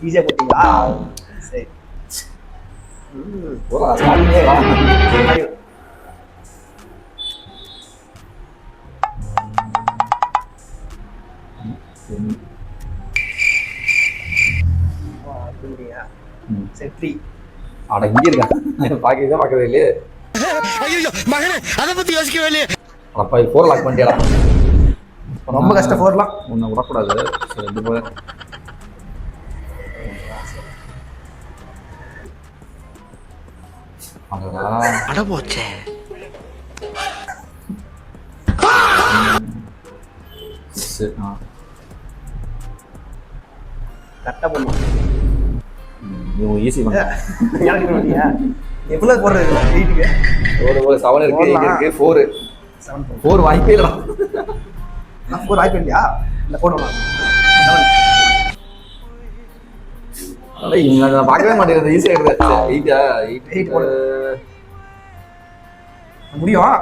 ஈஸியா போட்டீங்களா? சரி. ஸ்டார்டிங்கே வா. சரி. அட இங்க இருக்கா? பார்க்கவே இல்லையே. ஐயோ மகனே, அதை பத்தி யோசிக்கவே இல்லையே. அப்பா இது 4 லாக் பண்ணிட்டியாடா? ரொம்ப கஷ்டம் 4லாம். உன்னை விடக்கூடாது. சரி இது போல. அட போச்சே. கரெக்டா போடணும். நீ ஈஸி பண்ண. எனக்கு பண்ணியா? எவ்வளவு போடுறது 8க்கு? ஒரு 7 இருக்கு, 8 இருக்கு, 4. 4 வாய்ப்பே இல்லடா. நான் 4 வாய்ப்பு இல்லையா? இல்ல போடணும். அட இங்க நான் பார்க்கவே மாட்டேங்குது. ஈஸியா இருக்கு. 8 8 போடு. முடியும்.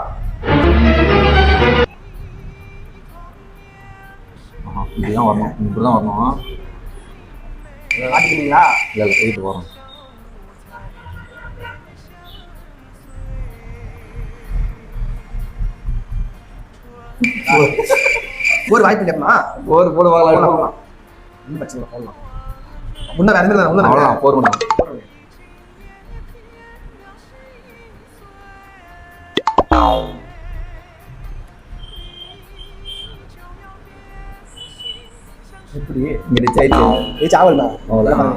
இப்படிதான் வரணும். இப்படிதான் வரணும். மாட்டிக்கிறீங்களா? இல்ல 8 வரும். ஒரு வாய்ப்பு இல்லையா? போடு வாங்கலாம். ஒன்றும் பிரச்சனை இல்லை, போடலாம். முன்ன வேற எந்த அவ்வளோதான் 4 பண்ணலாம். எப்படி இங்க ரிச் ஆயிடுச்சு. சாவல்மா அவ்வளோதான்.